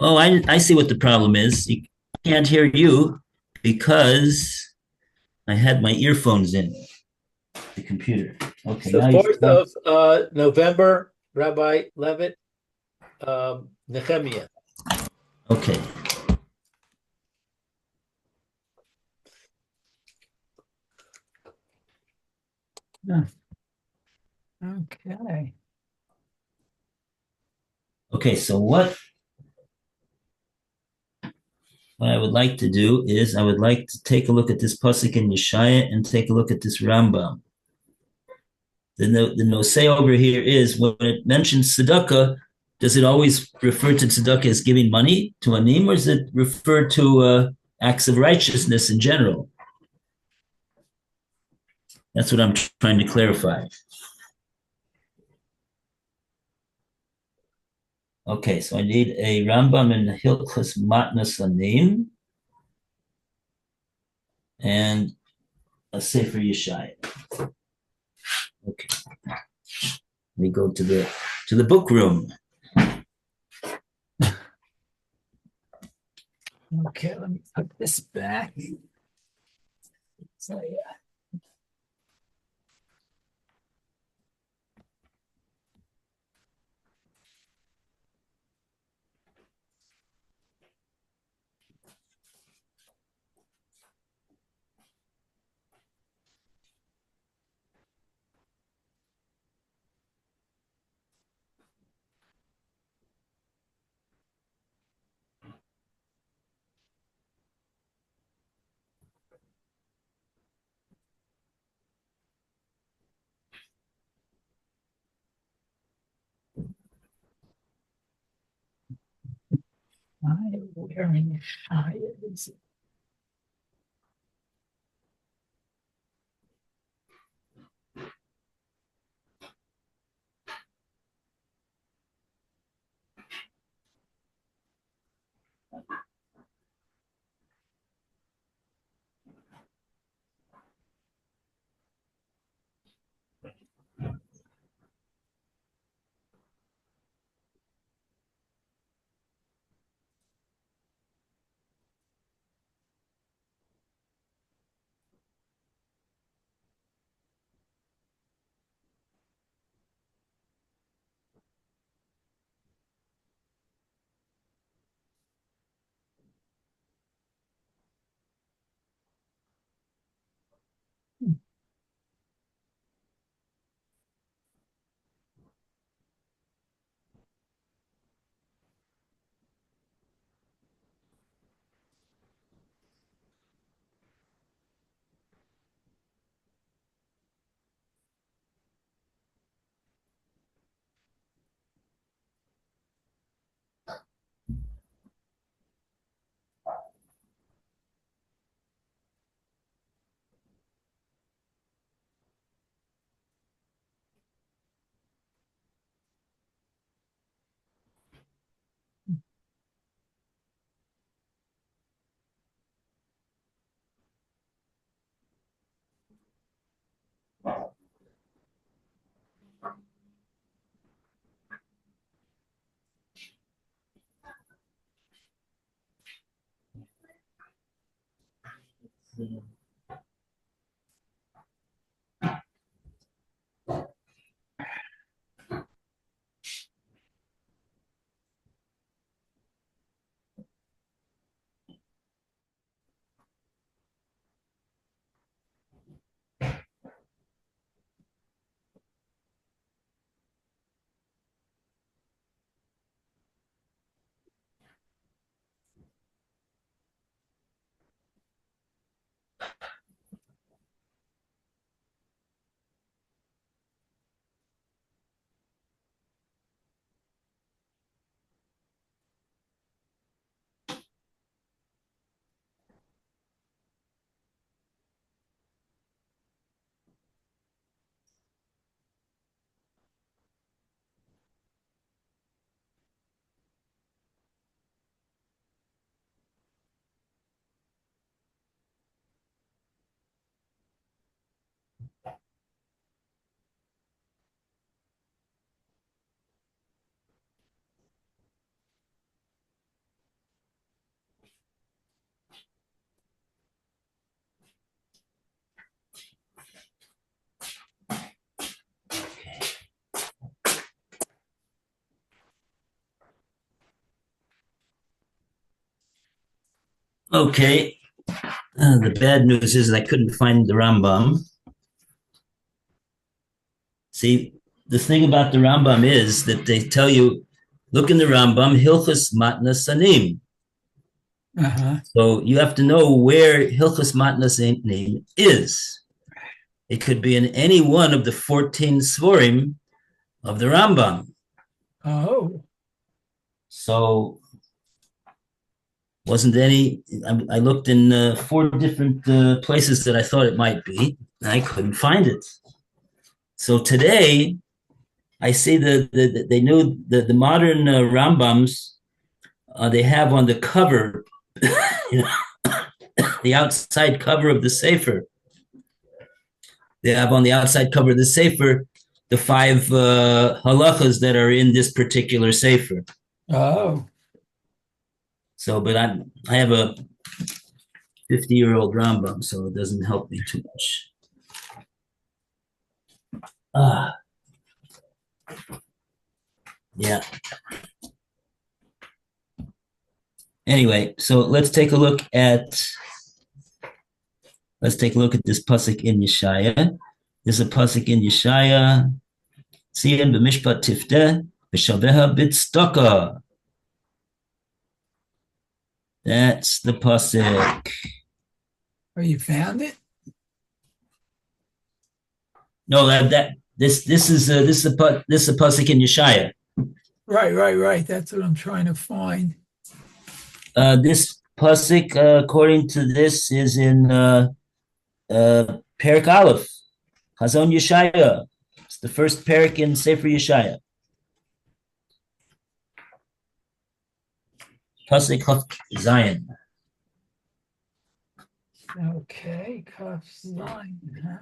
Oh, I see what the problem is. You can't hear you because I had my earphones in the computer. Okay, The now you 4th now, of November, Rabbi Levitt, Nehemia. okay. Yeah. Okay. Okay, so what I would like to do is I would like to take a look at this pasuk in Yeshaya and take a look at this Rambam. The nosei over here is when it mentions tzedakah, does it always refer to tzedakah as giving money to anim, or does it refer to acts of righteousness in general? That's what I'm trying to clarify. Okay, so I need a Rambam in Hilchos Matnas Anim and a Sefer Yeshaya. Okay, we go to the book room. Okay, let me put this back. So yeah. Where in Shia is it? Okay. The bad news is I couldn't find the Rambam. See, the thing about the Rambam is that they tell you, look in the Rambam, Hilchas Matna Sanim. Uh-huh. So you have to know where Hilchas Matna Sanim is. It could be in any one of the 14 Svorim of the Rambam. Oh, So wasn't any, I looked in four different places that I thought it might be, and I couldn't find it. So today, I see they knew the modern Rambams, they have on the cover, you know, the outside cover of the Sefer. They have on the outside cover of the Sefer the five halachas that are in this particular Sefer. oh, So, but I have a 50-year-old Rambam, so it doesn't help me too much. Ah, yeah. Anyway, so let's take a look at this pasuk in Yeshaya. There's a pasuk in Yeshaya. Tzion b'mishpat tifteh v'shaveha b'tzedakah. That's the pasuk. oh, you found it? No, this is a pasuk in Yeshaya. Right. That's what I'm trying to find. This pasuk, according to this, is in Perek Aleph, Chazon Yeshaya. It's the first perek in Sefer Yeshaya. Pasuk Chaf Zion. Okay, Kaf Zayin. Huh?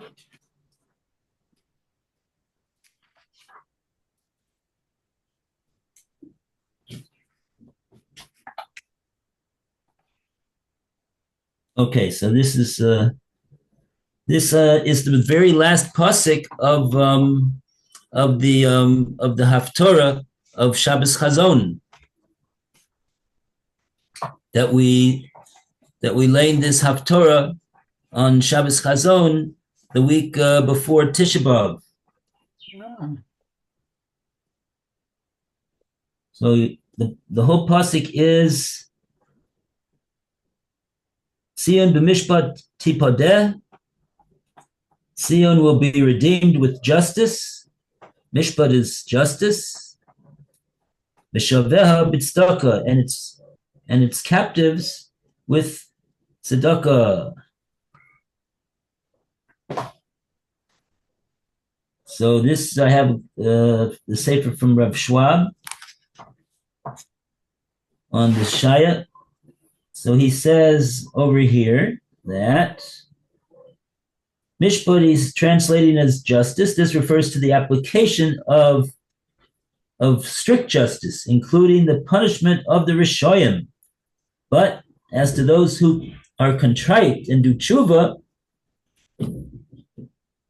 Okay, so this is the very last pasuk of the Haftorah of Shabbos Chazon that we laid this Haftorah on Shabbos Chazon the week before Tisha B'av. Oh, So the whole pasuk is Tzion b'mishpat tipadeh. Tzion will be redeemed with justice. Mishpat is justice. V'shaveha b'tzedakah, and its captives with tzedakah. So this I have the sefer from Rav Schwab on the Shaya. So he says over here that Mishpat is translating as justice. This refers to the application of strict justice, including the punishment of the Rishoyim. But as to those who are contrite and do tshuva,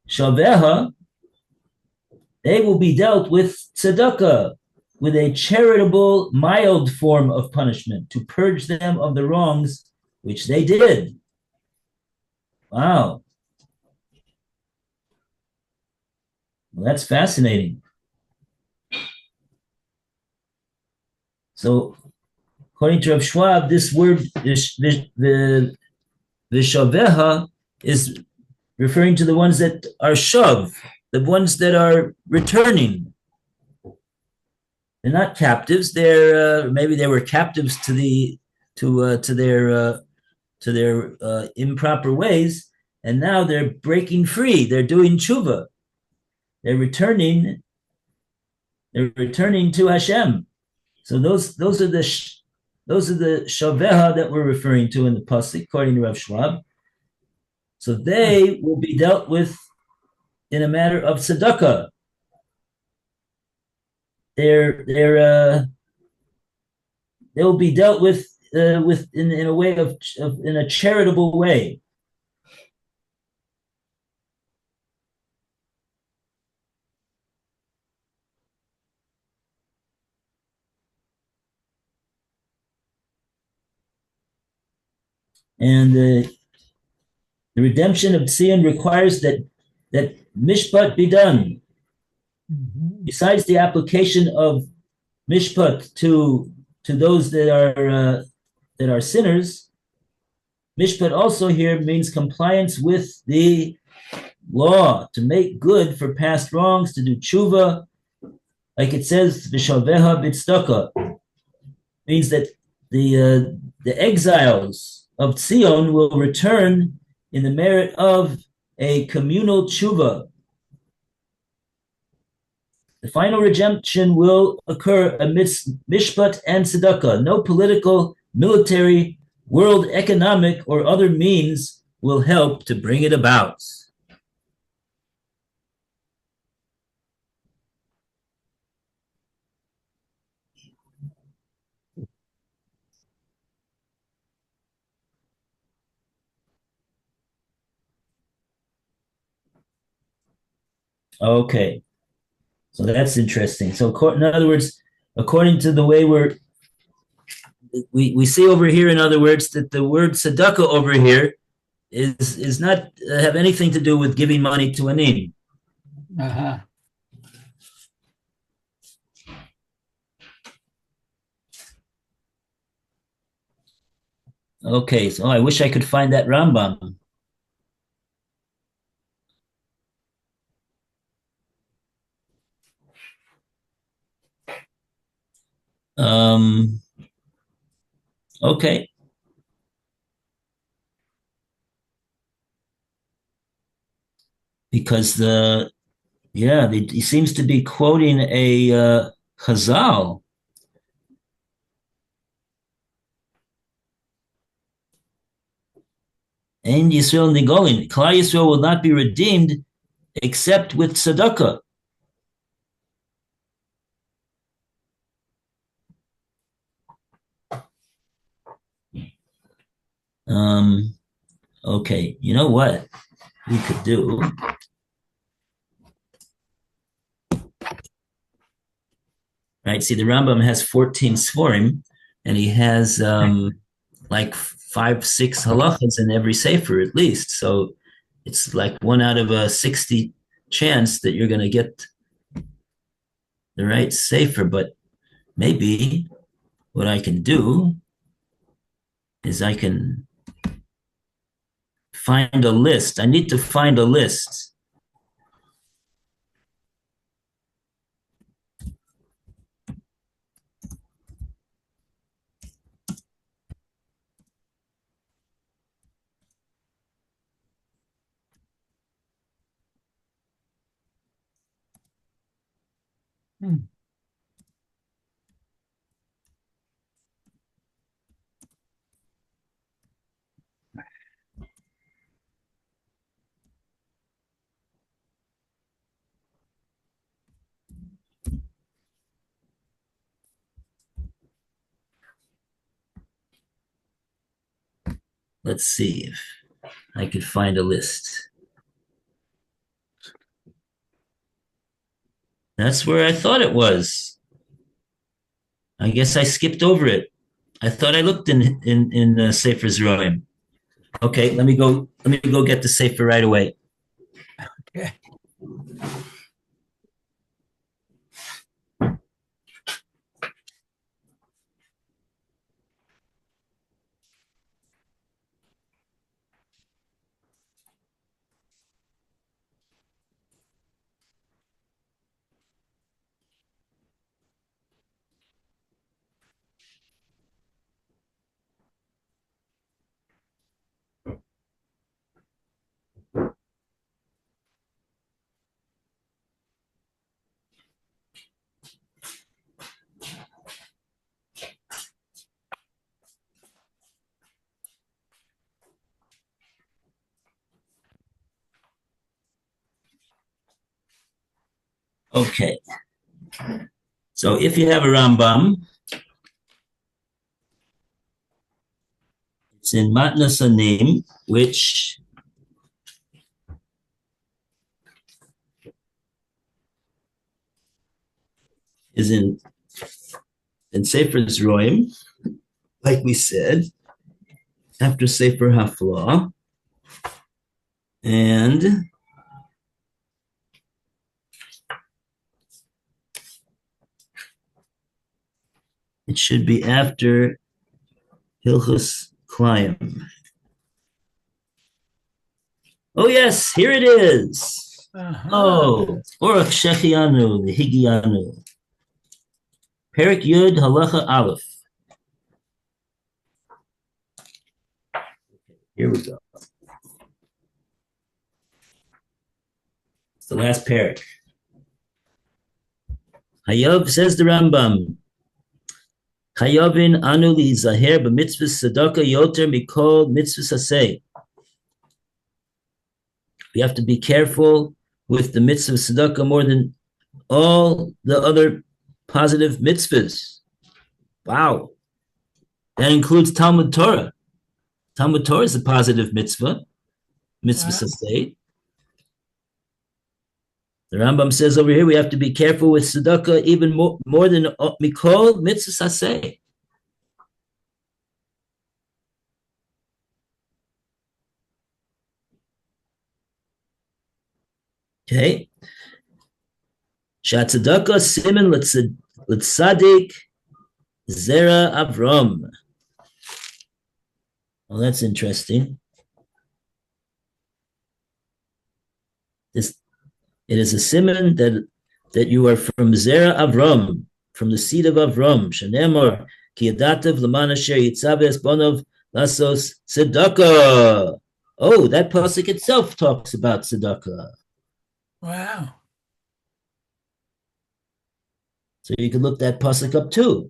shaveha, they will be dealt with tzedakah, with a charitable, mild form of punishment to purge them of the wrongs which they did. Wow. Well, that's fascinating. So, according to Rav Schwab, this word, the shaveha, is referring to the ones that are shav, the ones that are returning. They're not captives. They're maybe they were captives to their improper ways, and now they're breaking free. They're doing tshuva. They're returning. They're returning to Hashem. So those are the shaveha that we're referring to in the pasuk, according to Rav Schwab. So they will be dealt with in a matter of tzedakah. They will be dealt with in a way of in a charitable way. And the redemption of Zion requires that mishpat be done. Mhm. Besides the application of mishpat to those that are sinners, mishpat also here means compliance with the law, to make good for past wrongs, to do tshuva, like it says, v'shalveha b'tzedakah, means that the exiles of Zion will return in the merit of a communal tshuva. The final redemption will occur amidst mishpat and tzedakah. No political, military, world economic, or other means will help to bring it about. Okay, so that's interesting. So, in other words, according to the way we see over here, in other words, that the word tzedakah over here is not have anything to do with giving money to an in. Uh-huh. Okay, so I wish I could find that Rambam. Um, okay, because he seems to be quoting a Chazal. And Yisrael Nigolin, Klal Yisrael will not be redeemed except with tzedakah. Um, okay, you know what we could do? Right, see, the Rambam has 14 Sforim, and he has like 5, 6 halachas in every sefer at least. So it's like 1 out of a 60 chance that you're going to get the right sefer. But maybe what I can do is I can find a list. I need to find a list. Hmm. Let's see if I could find a list. That's where I thought it was. I guess I skipped over it. I thought I looked in Sefer Zeroim. Okay, let me go. Let me go get the Sefer right away. Okay. Okay. So if you have a Rambam, it's in Matnas Anim, which is in Sefer Zeroim, like we said. after Sefer Haflah. And it should be after Hilchus Klayim. Oh, yes, here it is. Oh, Orach Shechianu, the Higianu. Perik Yud Halacha Aleph. Here we go. It's the last parak. Hayav, says the Rambam, Hayavin anu li zaher b'mitzvahs tzedakah yoter mikol mitzvahs haseh. We have to be careful with the mitzvah of tzedakah more than all the other positive mitzvahs. Wow. That includes Talmud Torah. Talmud Torah is a positive mitzvah. Mitzvah haseh. The Rambam says over here we have to be careful with tzedakah even more than mikol mitzvah haseh. Okay. Shatzedakah siman l'tzadik zera Avram. Well, that's interesting. It is a siman that you are from Zera Avram, from the seed of Avram. Shenemar ki yadativ l'man asher yitzaveh bonov lasos tzedakah. Oh, that pasuk itself talks about tzedakah. Wow. So you can look that pasuk up too.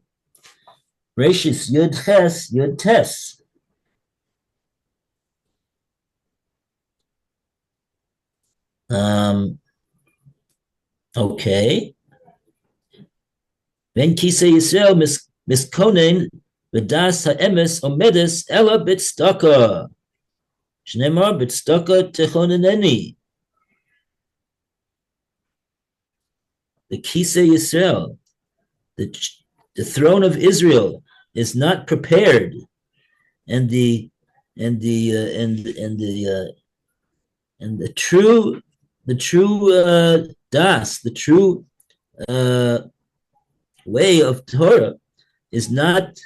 Rashis Yud Ches Yud Tes. Okay. Ben Kisei Yisrael miskonen v'das ha'emes omedes ela b'tzedakah. Shnemar b'tzedakah techoneneni. The Kisei Yisrael, the throne of Israel, is not prepared, and the true das, the true way of Torah is not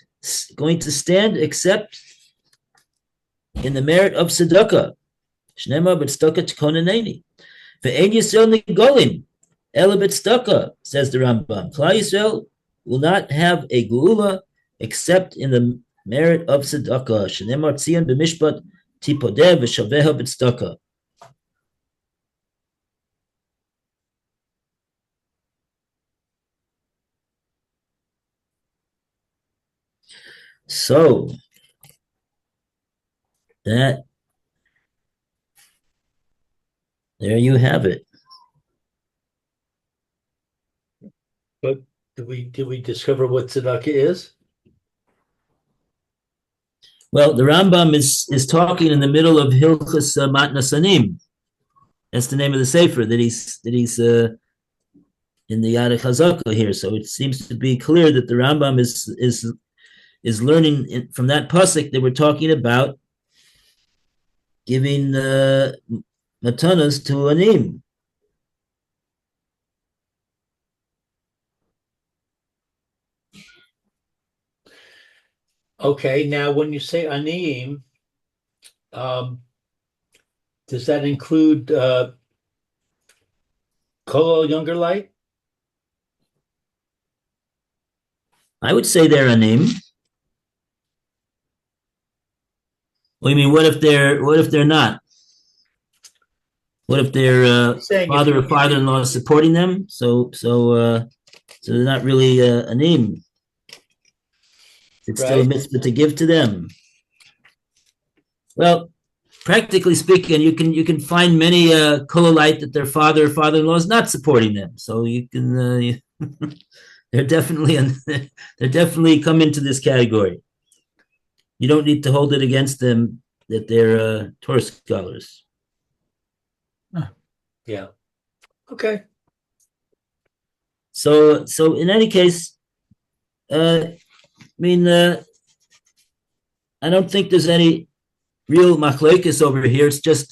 going to stand except in the merit of tzedakah. Shneimar b'tzedakah tkoneneni. Ve'en Yisrael nigolim ela b'tzedakah, says the Rambam. Klal Yisrael will not have a geula except in the merit of tzedakah. Shneimar tzion b'mishpat tipodeh v'shaveha b'tzedakah. So that there you have it. But did we discover what tzedakah is? Well, the Rambam is talking in the middle of Hilchas Matnasanim. That's the name of the sefer that he's in the Yad Chazaka here. So it seems to be clear that the Rambam is learning from that pasuk that we're talking about giving matanas to anim. Okay, now when you say anim, does that include Kol Younger Light? I would say they're anim. What do you mean? What if they're not? What if their father or father-in-law is supporting them? So they're not really anim. It's still a mitzvah to give to them. Well, practically speaking, you can find many kololite that their father or father-in-law is not supporting them. So you can they're definitely come into this category. You don't need to hold it against them that they're Torah scholars. Yeah. Okay. So in any case, I don't think there's any real machlokes over here. It's just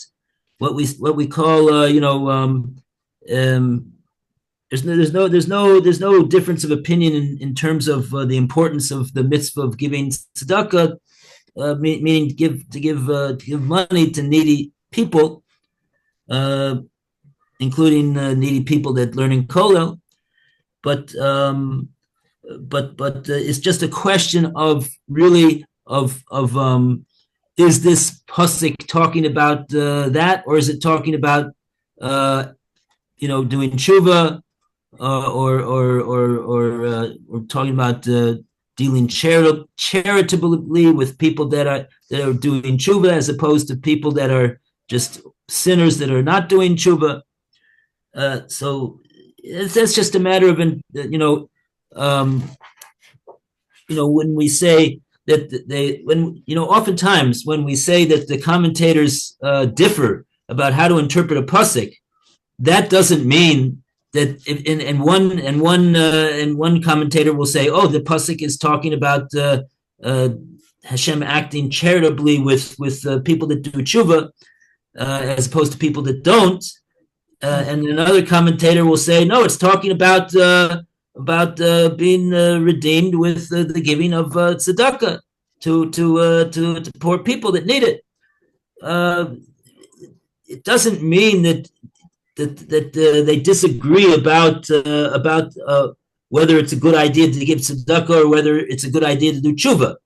what we call there's no difference of opinion in terms of the importance of the mitzvah of giving tzedakah, meaning to give money to needy people, including needy people that learn in kollel. But it's just a question of really of is this pasuk talking about that, or is it talking about doing tshuva, or talking about dealing charitably with people that are doing tshuva, as opposed to people that are just sinners that are not doing tshuva. So that's just a matter of when we say that oftentimes when we say that the commentators differ about how to interpret a pasuk, that doesn't mean that one commentator will say, oh, the pasuk is talking about Hashem acting charitably with people that do tshuva, as opposed to people that don't. And another commentator will say, no, it's talking about being redeemed with the giving of tzedakah to poor people that need it. It doesn't mean that they disagree about whether it's a good idea to give tzedakah or whether it's a good idea to do tshuva.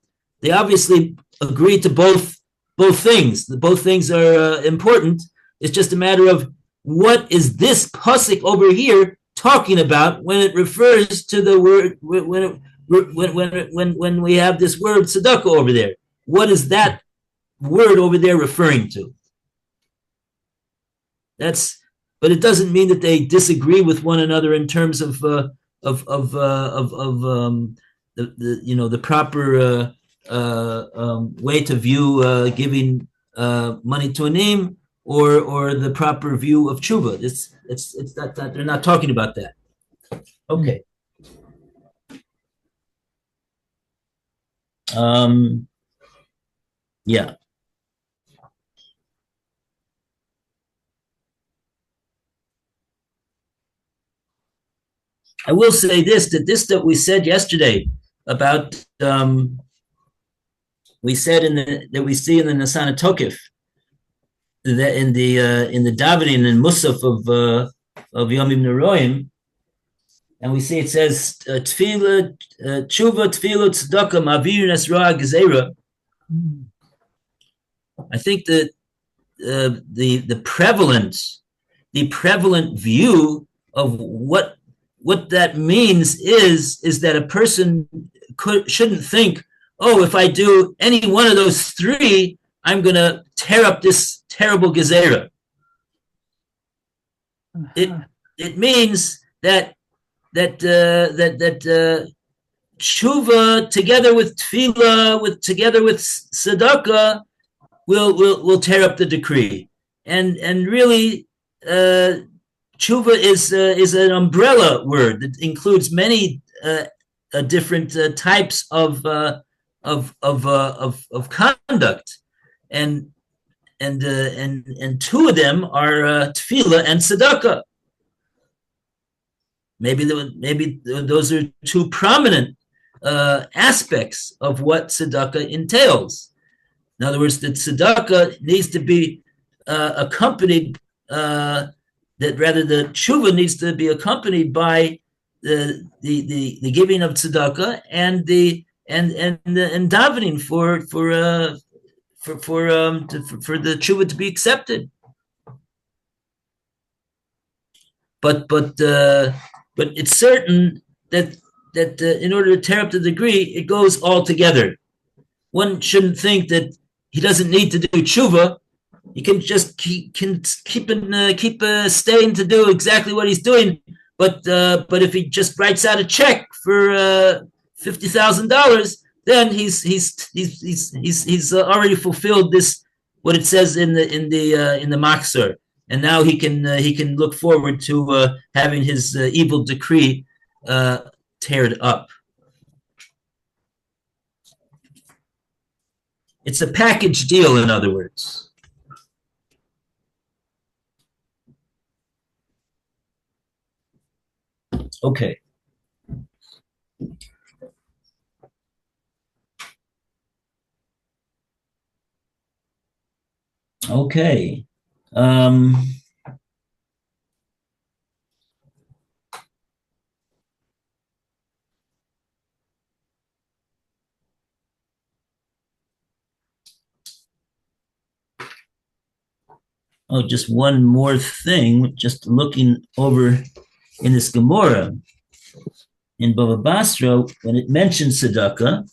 They obviously agree to both things. Both things are important. It's just a matter of what is this pasuk over here talking about when it refers to the word when we have this word tzedakah over there. What is that word over there referring to? But it doesn't mean that they disagree with one another in terms of the proper way to view giving money to a name, or the proper view of tshuva. It's not that they're not talking about that. Okay. Yeah. I will say that we said yesterday about we said that we see in the Nasana Tokif, that in the davening and musaf of Yomim Neroim, and we see it says tefillah tshuva tefillah tzedakah ma'avir nesra gezerah. I think that the prevalent view of what that means is that a person shouldn't think, oh, if I do any one of those three, I'm going to tear up this terrible gezerah. It means that tshuva together with tefillah, together with tzedakah, will tear up the decree. And really, tshuva is an umbrella word that includes many different types of conduct, and two of them are tefillah and tzedakah. Maybe those are two prominent aspects of what tzedakah entails. In other words, that tzedakah needs to be accompanied. That rather the tshuva needs to be accompanied by the giving of tzedakah and davening for the tshuva to be accepted. But it's certain that in order to tear up the decree, it goes all together. One shouldn't think that he doesn't need to do tshuva. He can just keep staying to do exactly what he's doing. But if he just writes out a check for $50,000, then he's already fulfilled this, what it says in the Machzor, and now he can look forward to having his evil decree teared up. It's a package deal, in other words. Okay. Okay. Um, oh, just one more thing. Just looking over in this Gemara in Bava Basra, when it mentions tzedakah,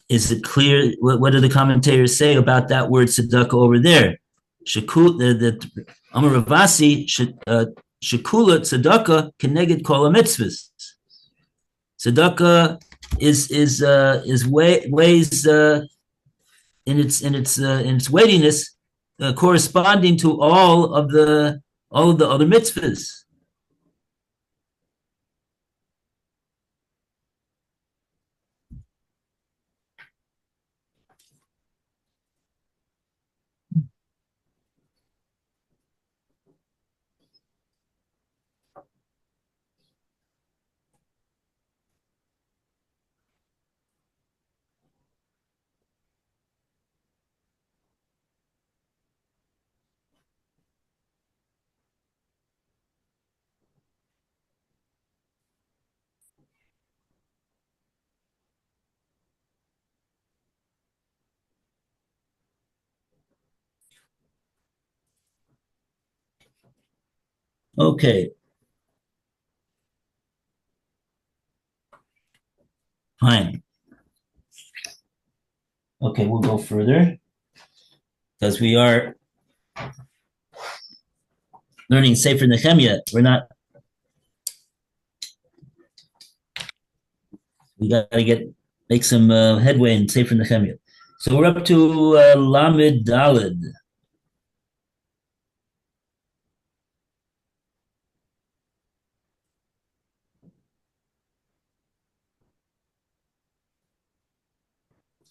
is it clear? What do the commentators say about that word tzedakah over there? Shekul, the Amar Ravasi, shekula tzedakah keneged kol mitzvahs. Tzedakah is ways in its weightiness corresponding to all of the other mitzvahs. Okay, fine. Okay, we'll go further because we are learning Sefer Nehemia. We got to make some headway in Sefer Nehemia. So we're up to Lamed Daled.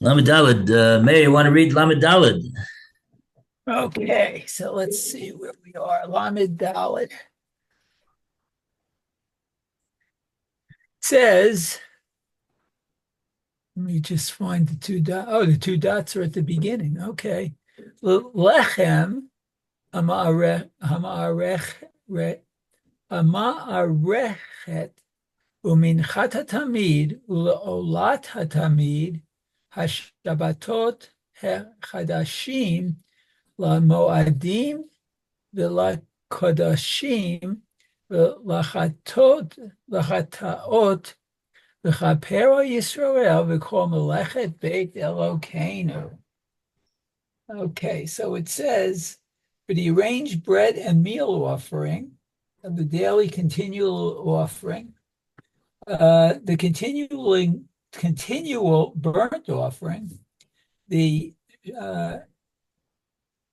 Lamed Daled. Mayor, you want to read Lamed Daled? Okay, so let's see where we are. Lamed Dalet says, let me just find the two dots. Oh, the two dots are at the beginning. Okay. Lechem hamarechet uminchat hatamid uleolat hatamid hashabatot chadashim lamoadim v'lakodashim v'lachataot v'chapero Yisrael v'kol melechet beit Elokeinu. Okay, so it says, for the arranged bread and meal offering of the daily continual offering, the continual burnt offering, the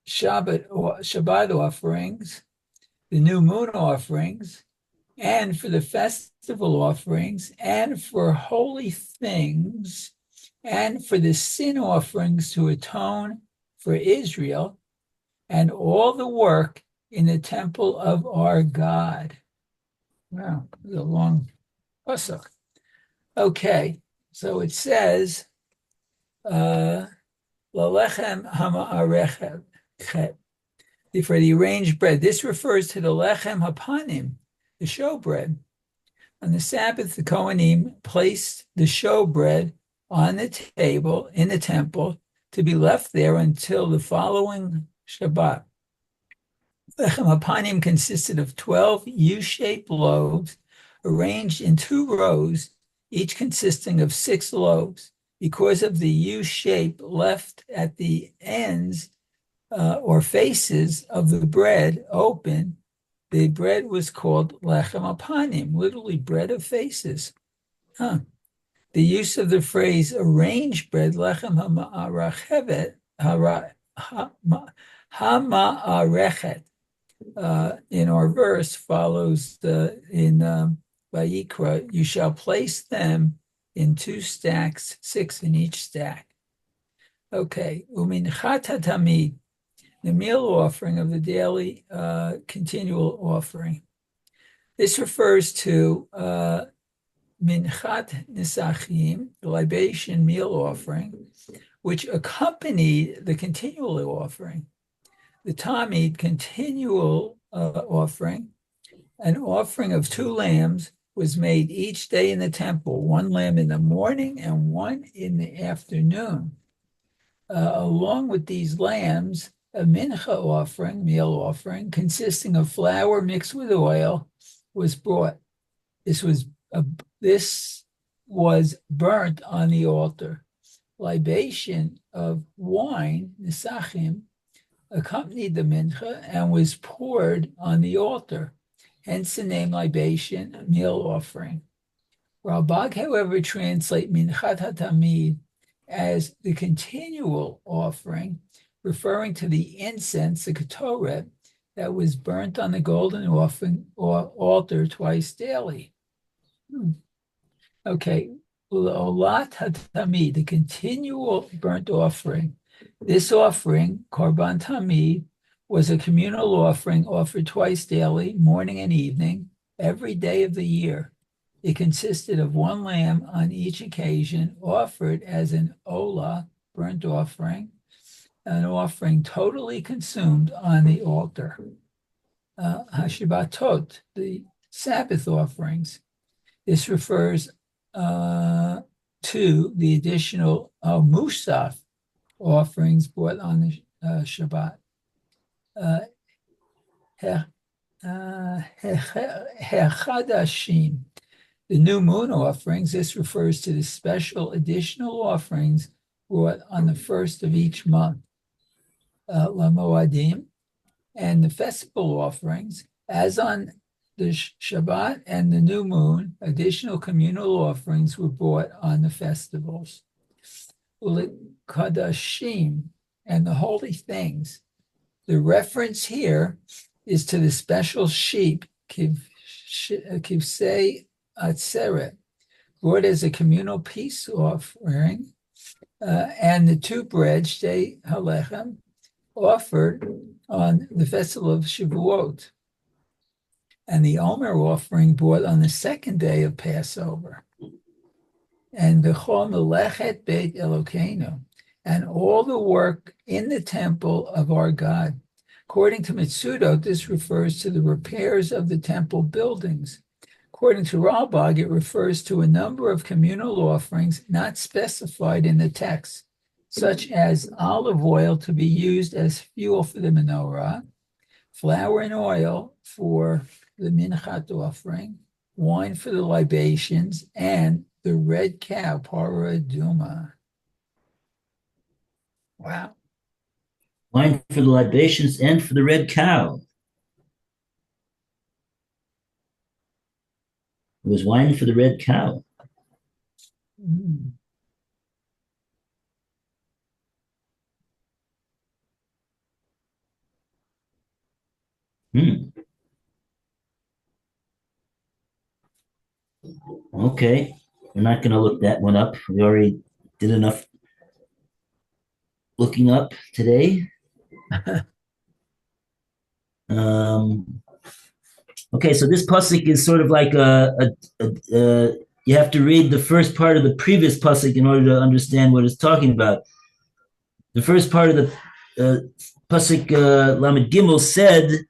Shabbat offerings, the new moon offerings, and for the festival offerings, and for holy things, and for the sin offerings to atone for Israel, and all the work in the temple of our God. Wow, it's a long pasuk. Okay, so it says, Lalechem hama'arechet, for the arranged bread. This refers to the lechem hapanim, the showbread. On the Sabbath, the Kohanim placed the showbread on the table in the temple to be left there until the following Shabbat. Lechem hapanim consisted of 12 U-shaped loaves arranged in 2 rows, each consisting of 6 loaves. Because of the U shape left at the ends or faces of the bread open, the bread was called lechem hapanim, literally bread of faces. The use of the phrase arranged bread, lechem hama'arechet, in our verse follows in Vayikra, you shall place them in 2 stacks, 6 in each stack. Okay, uminchat hatamid, the meal offering of the daily continual offering. This refers to minchat nisachim, the libation meal offering, which accompanied the continual offering. The tamid, continual offering, an offering of 2 lambs, was made each day in the temple, 1 lamb in the morning and 1 in the afternoon. Along with these lambs, a mincha offering, meal offering, consisting of flour mixed with oil, was brought. This was burnt on the altar. Libation of wine, nisachim, accompanied the mincha and was poured on the altar. Hence the name libation, meal offering. Ralbag, however, translate minchat hatamid as the continual offering, referring to the incense, the ketoret, that was burnt on the golden offering or altar twice daily. Okay, olat hatamid, the continual burnt offering. This offering, korban tamid, was a communal offering offered twice daily, morning and evening, every day of the year. It consisted of 1 lamb on each occasion, offered as an olah, burnt offering, an offering totally consumed on the altar. Hashibatot, the Sabbath offerings. This refers to the additional musaf offerings brought on the Shabbat. Hechadashim, the new moon offerings. This refers to the special additional offerings brought on the first of each month. Lamoadim, and the festival offerings, as on the Shabbat and the new moon, additional communal offerings were brought on the festivals. Kadashim, and the holy things. The reference here is to the special sheep, kivsei atzeret, brought as a communal peace offering, and the 2 bread, shtei halechem, offered on the festival of Shavuot, and the Omer offering brought on the 2nd day of Passover. And v'chol melechet beit Elokeinu, and all the work in the temple of our God. According to Mitzudot, this refers to the repairs of the temple buildings. According to Ralbag, it refers to a number of communal offerings not specified in the text, such as olive oil to be used as fuel for the menorah, flour and oil for the minchat offering, wine for the libations, and the red cow, parah aduma. Wow. Wine for the libations and for the red cow. It was wine for the red cow. Mm. Okay, we're not going to look that one up. We already did enough looking up today. Okay, so this pasuk is sort of like you have to read the first part of the previous pasuk in order to understand what it's talking about. The first part of the pasuk Lamed Gimel said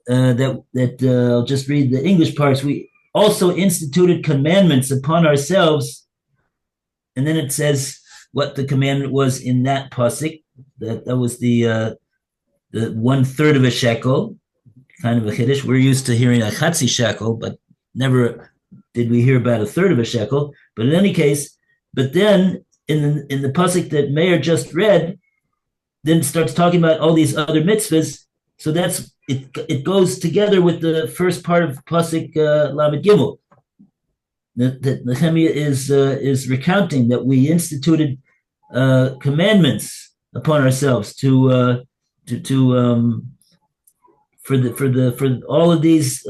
that I'll just read the English parts. We also instituted commandments upon ourselves, and then it says what the commandment was in that pasuk. That was the 1/3 of a shekel, kind of a chiddush. We're used to hearing a chatzi shekel, but never did we hear about 1/3 of a shekel. But in any case, but then in the pasuk that Meir just read, then starts talking about all these other mitzvahs. So that's it. It goes together with the first part of pasuk Lamed Gimel. That Nehemia is recounting that we instituted commandments upon ourselves for all of these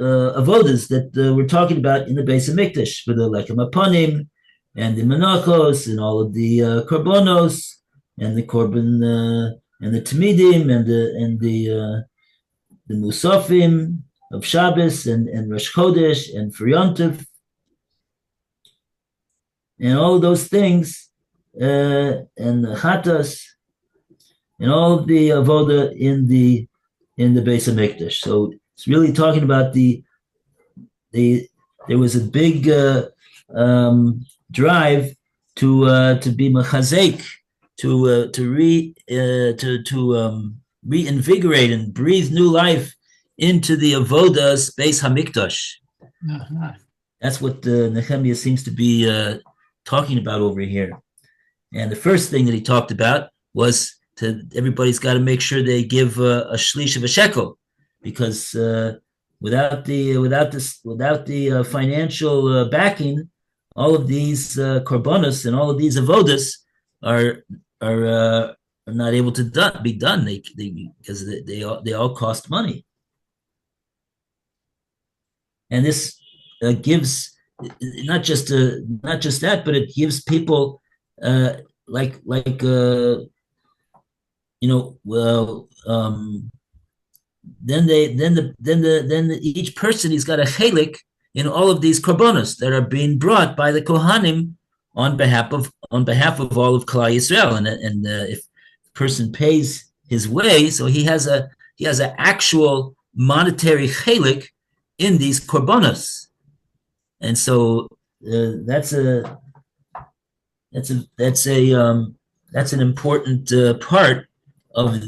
avodas that we're talking about in the base of Mikdash, for the lechem aponim and the menachos and all of the korbanos and the korban and the tamidim and the musafim of Shabbos and Rosh Chodesh and for Yom Tov and all of those things and the chatas and all of the avoda in the base of Mikdash. So it's really talking about the there was a big drive to be mechazek, to reinvigorate and breathe new life into the avodas beis hamikdash. Uh-huh. That's what Nehemia seems to be talking about over here. And the first thing that he talked about was everybody's got to make sure they give a shlish of a shekel, because without the financial backing, all of these korbanos and all of these avodas are not able to be done. Because they all cost money, and this gives not just that, but it gives people well, then each person he's got a chelik in all of these korbanos that are being brought by the kohanim on behalf of all of Klal Yisrael, and if the person pays his way, so he has an actual monetary chelik in these korbanos, and so that's an important part of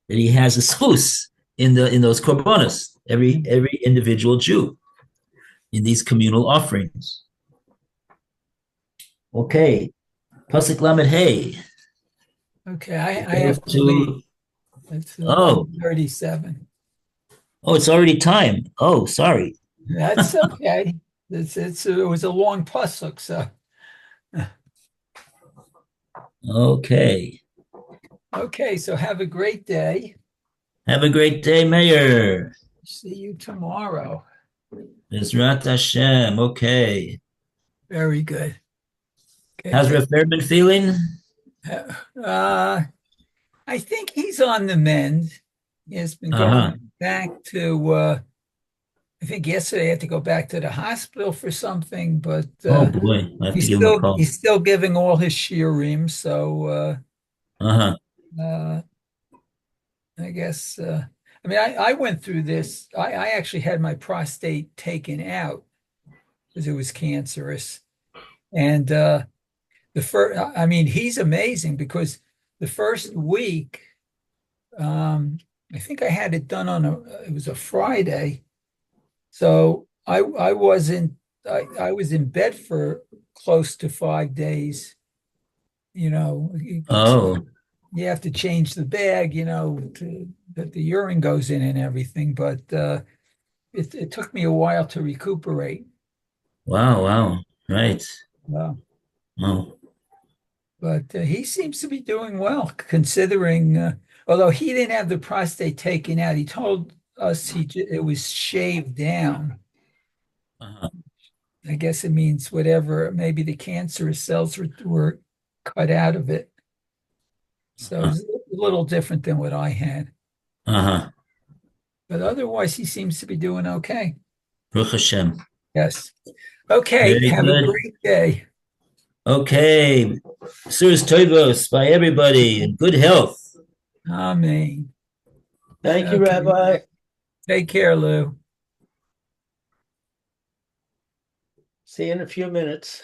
that he has a schus in those korbanos, every individual Jew in these communal offerings. Okay, pasuk lamed hey. Okay, I have to leave. It's 37. Oh, it's already time. Oh, sorry. That's okay. It was a long pasuk, so. Okay. Okay, so have a great day. Have a great day, Mayor. See you tomorrow. Bezrat Hashem. Okay. Very good. Okay, how's Rav Fairman feeling? I think he's on the mend. He has been going back to, I think yesterday I had to go back to the hospital for something, but oh boy, I have to give him a call. He's still giving all his shiurim, so I guess I mean I went through this. I actually had my prostate taken out because it was cancerous, and the first, I mean, he's amazing because the first week, I think I had it done on it was a Friday. So I was in bed for close to 5 days. You know, you have to change the bag, that the urine goes in and everything. But it took me a while to recuperate. Wow. Right. Wow. Oh. But he seems to be doing well, considering, although he didn't have the prostate taken out, he told us it was shaved down. I guess it means whatever, maybe the cancerous cells were cut out of it. So it's a little different than what I had. But otherwise, he seems to be doing okay. Baruch Hashem. Yes. Okay. Very have good. a great day. Okay. Suris Tovos by everybody and good health. Amen. Thank you, Rabbi. Take care, Lou. See you in a few minutes.